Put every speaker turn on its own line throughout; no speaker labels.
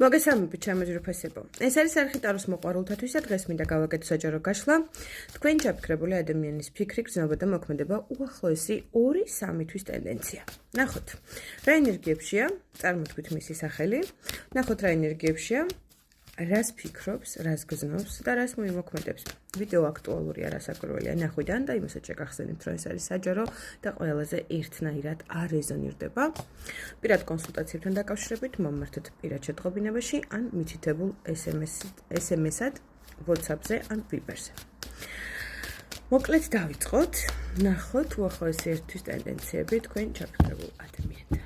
მოგესალმებით ჩემო ძვირფასებო. ეს არის არხი ტაროს მოყვარულთათვის და დღეს მინდა გავაკეთო საჯარო გაშლა. თქვენ ჩაფიქრებული ადამიანის ფიქრი, გრძნობა და მოქმედება უახლოესი 2-3 თვის ტენდენცია. ნახოთ, რა ენერგიებშია, წარმოთქვით მისი სახელი. ნახოთ რა ენერგიებშია, რას ფიქრობს, რას გრძნობს და რას მოიმოქმედებს. ვიდეო აქტუალურია რასაკვირველია ნახვიდან და იმასაც შეგახსენებთ, რომ ეს არის საჯარო და ყველაზე ერთნაირად არ რეზონირდება. პირად კონსულტაციებთან დაკავშირებით მომმართეთ პირად შეტყობინებაში ან მითითებულ SMS-ად, WhatsApp-ზე ან Viber-ზე. მოკლედ დავიწყოთ, ნახოთ უახლოესი ერთთვის ტენდენციები თქვენ ჩაფიქრებულ ადამიანთან.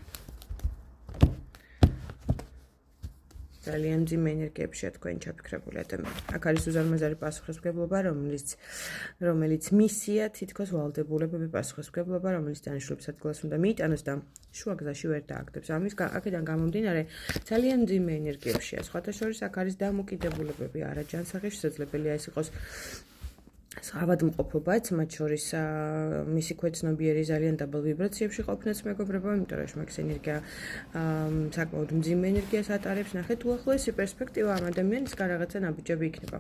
ძალიან მძიმე ენერგიებშია თქვენ ჩაფიქრებული ადამიანი. აქ არის უზარმაზარი პასუხისმგებლობა, რომელიც მისია თითქოს ვალდებულებები პასუხისმგებლობა, რომელიც დანიშნულების ადგილას უნდა მიიტანოს და შუა გზაში ვერ დააგდებს. აქედან გამომდინარე, ძალიან მძიმე ენერგიებშია. სხვათა შორის აქ არის დამოკიდებულებები, არაჯანსაღი, შესაძლებელია ეს იყოს ავადმყოფობაც, მათ შორის მისი ქვეცნობიერი ძალიან დაბალ ვიბრაციებში ყოფნაც მეგობრებო, იმიტომ რომ ეს ენერგია საკმაოდ მძიმე ენერგიას ატარებს. ნახეთ, უახლოესი პერსპექტივა ამ ადამიანის რაღაცა ნაბიჯები იქნება.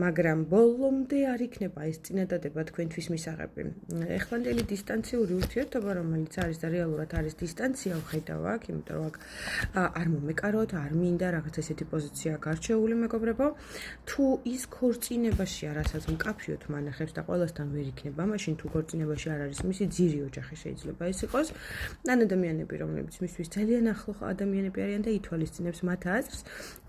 მაგრამ ბოლომდე არ იქნება ეს წინადადება თქვენთვის მისაღები. ეხლანდელი დისტანციური ურთიერთობა, რომელიც არის და რეალურად არის დისტანცია, ვხედავ აქ, იმიტომ რომ აქ არ მომეკაროთ, არ მინდა რაღაც ესეთი პოზიცია აქ არჩეული მეგობრებო. თუ ის ქორწინებაშია, რასაც მკაფიოდ მანახებს და ყველასთან ვერ იქნება, მაშინ თუ ქორწინებაში არ არის მისი ძირი ოჯახი შეიძლება ეს იყოს. ან ადამიანები, რომლებიც მისთვის ძალიან ახლო ადამიანები არიან და ითვალისწინებს მათ აზრს,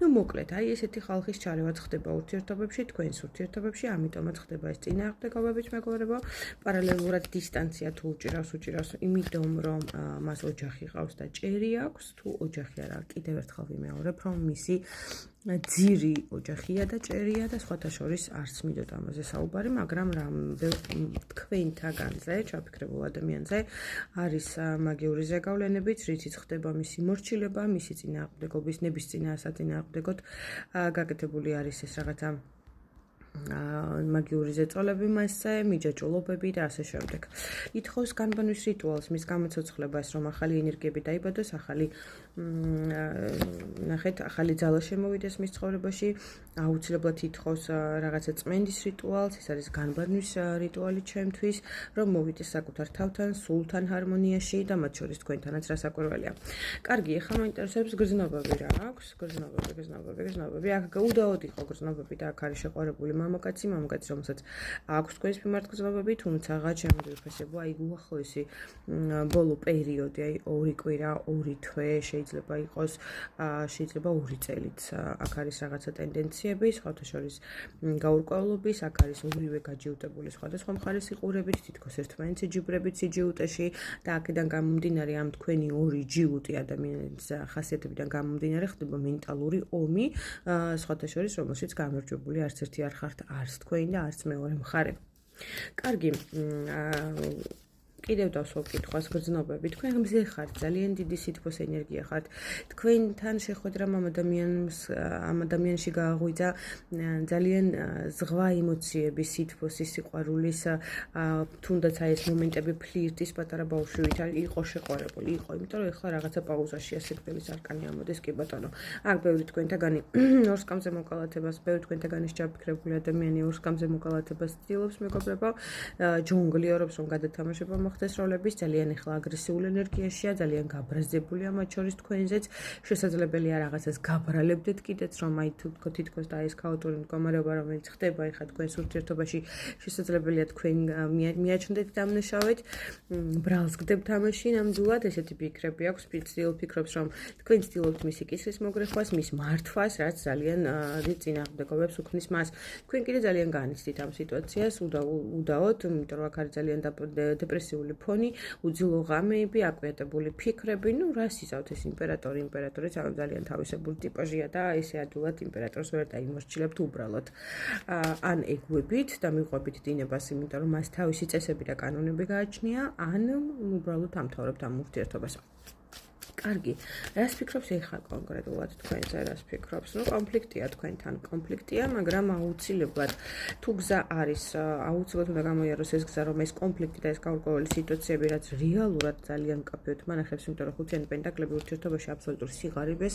მოკლედ, ესეთი ხალხის ჩარევაც ხდება ურთიერთობებში, თქვენს ურთიერთობებში, ამიტომაც ხდება ეს წინააღმდეგობებით მეგობრებო. პარალელურად დისტანცია თუ უჭირავს, იმიტომ რომ მას ოჯახი ყავს და ჭერი აქვს, თუ ოჯახი არა, კიდევ ერთხელ ვიმეორებ, რომ მისი ძირი ოჯახია და ჭერია და სხვათა შორის არც მიდოთ ამაზე საუბარი, მაგრამ თქვენთაგანზე, ჩაფიქრებულ ადამიანზე არის მაგიური ზეგავლენებიც, რითიც ხდება მისი მორჩილება, მისი წინააღმდეგობის, ნებისწინა საწინააღმდეგოდ გაკეთებული არის ეს რაღაცა მაგიური ზეწოლები მასზე, მიჯაჭულობები და ასე შემდეგ. ითხოვს განბანვის რიტუალს, მის გამოცოცხლებას, რომ ახალი ენერგიები დაიბადოს, ახალი ძალა შემოვიდეს მის ცხოვრებაში, აუცილებლად ითხოვს რაღაცა წმენდის რიტუალს, ეს არის განბანვის რიტუალი ჩემთვის, რომ მოვიდეს საკუთარ თავთან, სულთან ჰარმონიაში და მათ შორის თქვენთანაც რასაკვირველია. კარგი, ახლა მაინტერესებს გრძნობები რა აქვს, გრძნობები. აქ უდაოდ იყო გრძნობები და აქ არის შეყვარებული მამაკაცი, რომელსაც აქვს თქვენს მიმართ გრძნობები, თუმცა ჩემო ძვირფასებო, უახლოესი ბოლო პერიოდი, 2 კვირა, 2 თვე შეიძლება იყოს, შეიძლება 2 წელიც. აქ არის რაღაცა ტენდენციები, სხვათა შორის გაურკვევლობის, აქ არის ორივე გაჯიუტებული სხვადასხვა მხარის იყურებით, თითქოს ერთმანეთს იჯიბრებით სიჯიუტეში და აქედან გამომდინარე ამ თქვენი 2 ჯიუტი ადამიანის ხასიათებიდან გამომდინარე ხდება მენტალური ომი, სხვათა შორის რომელშიც გამარჯვებული არც ერთი არ ხართ, არც თქვენი და არც მეორე მხარე. კარგი, კიდევ დავსვავ კითხვას, გრძნობები. თქვენ მზე ხართ, ძალიან დიდი სითბოს ენერგია ხართ. თქვენთან შეხვედრა ამ ადამიანში გააღვიძა ძალიან ზღვა ემოციების, სითბოსის, სიყვარულის, თუნდაც ეს მომენტები ფლირტის პატარა ბავშვით იყო შეყვარებული, იმიტომ რომ ეხლა რაღაცა პაუზაშია, სიკვდილის არკანი ამოდის, კი ბატონო. აქ ბევრი თქვენთაგანი ორსკამზე მოკალათებას, ბევრი თქვენთაგანი ჩაფიქრებული ადამიანი ორსკამზე მოკალათებას ცდილობს მეგობრებო, ჯონგლიორობს რომ გადათამაშება ხდეს როლების, ძალიან ეხლა აგრესიული ენერგიაშია, ძალიან გაბრაზებულია მათ შორის თქვენზეც, შესაძლებელია რაღაცას გაბრალებდეთ კიდეც, რომ თითქოს და ეს ქაოტური მდგომარეობა, რომელიც ხდება ეხლა თქვენს ურთიერთობაში, შესაძლებელია თქვენ მიაჩნდეთ დამნაშავედ, ბრალს გდებთ ამაში ნამდვილად, ესეთი ფიქრები აქვს, ფიქრობს, რომ თქვენ ცდილობთ მისი კისრის მოგრეხვას, მის მართვას, რაც ძალიან დიდ წინააღმდეგობებს უქმნის მას. თქვენ კიდე ძალიან განიცდით ამ სიტუაციას, უდაოდ, იმიტომ რომ აქ არის ძალიან დეპრესიული ფონი, უძილო ღამეები, აკვიატებული ფიქრები, რას იზავთ ეს იმპერატორიც ძალიან თავისებური ტიპაჟია და ესე ადვილად იმპერატორს ვერ დაიმორჩილებთ უბრალოდ. ან ეგუებით და მიყვებით დინებას, იმიტომ რომ მას თავისი წესები და კანონები გააჩნია, ან უბრალოდ ამთავრებთ ამ ურთიერთობას. კარგი, რას ფიქრობს ეხლა კონკრეტულად თქვენზე, რას ფიქრობს? Ну, კონფლიქტია თქვენთან, კონფლიქტია, მაგრამ აუცილებლად თუ გზა არის, აუცილებლად უნდა გამოიაროს ეს გზა, რომ ეს კონფლიქტი და ეს გაურკვეველი სიტუაციები, რაც რეალურად ძალიან მკაფიოდ მანახებს, იმიტომ რომ ხუთიანი პენტაკლები ურთიერთობაში აბსოლუტურ სიღარიბეს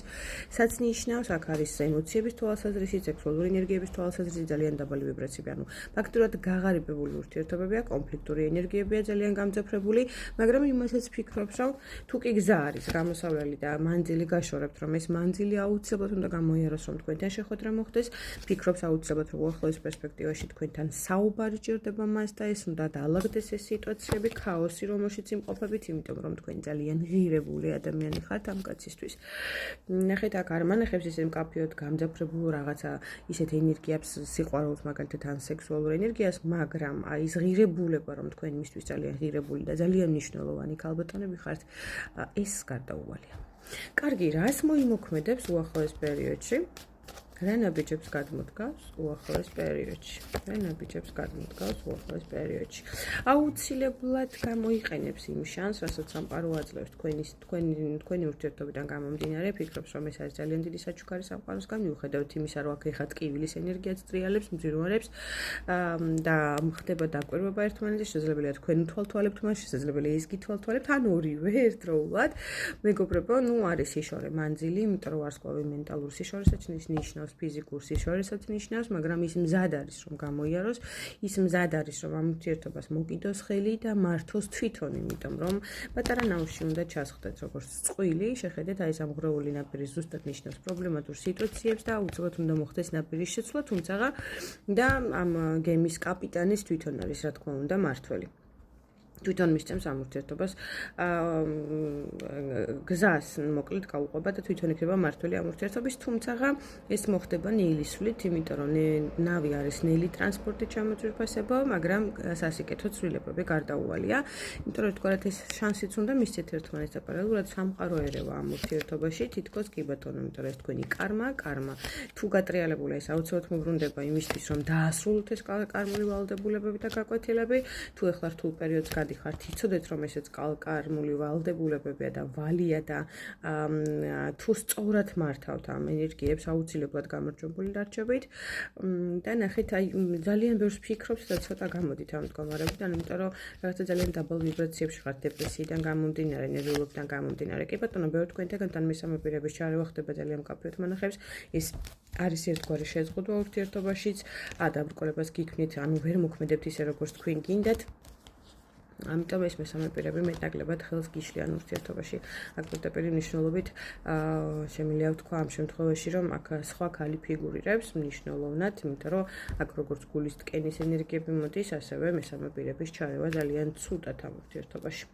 საც ნიშნავს, აქ არის ემოციების თვალსაზრისით, სექსუალური ენერგიების თვალსაზრისით ძალიან დაბალი ვიბრაციები, ანუ ფაქტურად გაღარიბებული ურთიერთობებია, კონფლიქტური ენერგიებია ძალიან გამძაფრებული, მაგრამ იმასაც ფიქრობს, რომ თუ კი გზა არის გამოსავლელი და მანძილი გაშორებთ, რომ ეს მანძილი აუცილებლად უნდა გამოიაროს, რომ თქვენთან შეხვედრა მოხდეს, ფიქრობს აუცილებლად, რომ უახლოეს პერსპექტივაში თქვენთან საუბარი ჭირდება მას და ეს უნდა დაალაგდეს ეს სიტუაციები, ქაოსი, რომელშიც იმყოფებით, იმიტომ რომ თქვენ ძალიან ღირებული ადამიანი ხართ ამ კაცისთვის. ნახეთ, აქ არ მანახებს ისე მკაფიოდ გამძაფრებულ რაღაცა ისეთ ენერგიებს, სიყვარულს მაგალითად ან სექსუალურ ენერგიას, მაგრამ აი ეს ღირებულება, რომ თქვენ იმისთვის ძალიან ღირებული და ძალიან მნიშვნელოვანი ქალბატონები ხართ, ეს გარდაუვალია. კარგი, რას მოიმოქმედებს უახლოეს პერიოდში? რენაბიჯებს გადმოდგავს უახლოეს პერიოდში. რენაბიჯებს გადმოდგავს უახლოეს პერიოდში. აუცილებლად გამოიყენებს იმ შანსს, რასაც სამყარო აძლევს თქვენი ურთიერთობიდან გამომდინარე, ფიქრობს, რომ ეს არის ძალიან დიდი საჩუქარი სამყაროსგან, მიუხედავად იმისა, რომ აქ ეხა ტკივილის ენერგიაც ტრიალებს, მძირვარებს და ხდება დაკვირვება ერთმანეთზე, შესაძლებელია თქვენ უთვალთვალებთ მას, შესაძლებელია ის გითვალთვალებთ, ან ორივე ერთდროულად. მეგობრებო, ნუ არის სიშორე მანძილი, იმიტომ რომ ვარსკვლავი მენტალურ სიშორესაც ნიშნავს, ფიზიკურ სიშორესაც ნიშნავს, მაგრამ ის მზად არის, რომ გამოიაროს, ის მზად არის, რომ ამ ურთიერთობას მოკიდოს ხელი და მართოს თვითონ, იმიტომ რომ პატარა ნავში უნდა ჩასხდეთ, როგორც წყვილი, შეხედეთ, აი ეს ამღრეული ნაპირი ზუსტად ნიშნავს პრობლემატურ სიტუაციებს და აუცილებლად უნდა მოხდეს ნაპირის შეცვლა, თუმცა და ამ გემის კაპიტანის თვითონ არის, რა თქმა უნდა, მართველი. თვითონ მისცემს ამ ურთიერთობას გზას, მოკლედ გაუყვება და თვითონ იქნება მართველი ამ ურთიერთობის, თუმცა ეს მოხდება ნეილისვლით, იმიტომ რომ ნავი არის ნეილი ტრანსპორტით ჩამოწვირფასება, მაგრამ სასიკეთო ცვლილებები გარდაუვალია, იმიტომ რომ თქვათ ეს შანსიც უნდა მისცეთ ერთმანეთს პარალელურად სამყარო ერევა ამ ურთიერთობაში, თითქოს კი ბატონო, იმიტომ რომ ეს თქვენი კარმა, თუ გატრიალებულა ეს აუცილებლად მოbrunდება იმისთვის, რომ დაასრულოთ ეს კარმული ვალდებულებები და გაკვეთილები, თუ ეხლა რთულ პერიოდს ხართ, იცოდეთ, რომ ესეც კარმული ვალდებულებებია და ვალია და თუ სწორად მართავთ ამ ენერგიებს, აუცილებლად გამარჯვებული დარჩებით და ნახეთ, აი ძალიან ბევრს ფიქრობს და ცოტა გამოდით ამ მდგომარეობიდან, იმიტომ რომ რაღაცა ძალიან დაბალ ვიბრაციებში ხართ, დეპრესიიდან გამომდინარე, ნერვიულობიდან გამომდინარე. კი ბატონო, ბევრი თქვენთან მესამე პირების ჩარევა ხდება ძალიან მკაფიოდ მანახებს, ეს არის ერთგვარი შეზღუდვა ურთიერთობაშიც, დაბრკოლებას გიქმნით, ანუ ვერ მოქმედებთ ისე, როგორც თქვენ გინდათ. ამიტომ ეს მესამე პირები მეტნაკლებად ხელს გიშლიან ურთიერთობაში. აქ პირდაპირ მნიშვნელობით შემიძლია ვთქვა ამ შემთხვევაში, რომ აქ სხვა ქალი ფიგურირებს მნიშვნელოვნად, იმიტომ რომ აქ როგორც გულის ტკენის ენერგიები მოდის, ასევე მესამე პირების ჩარევა ძალიან ცუდად ამ ურთიერთობაში.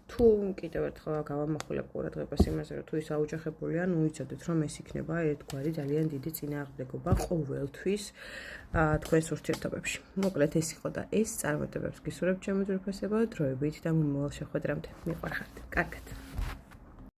თუ კიდევ ერთხელ გავამახვილებ ყურადღებას იმაზე, რომ თუ ის აუჯახებულია, ნუ იცოდეთ, რომ ეს იქნება ერთგვარი ძალიან დიდი წინააღმდეგობა ყოველთვის თქვენს ურთიერთობებში. მოკლედ ეს იყო და ეს წარმატებებს გისურვებთ ჩემო ძვირფასებო, დროებით და მომავალ შეხვედრამდე. მიყვარხართ. კარგად.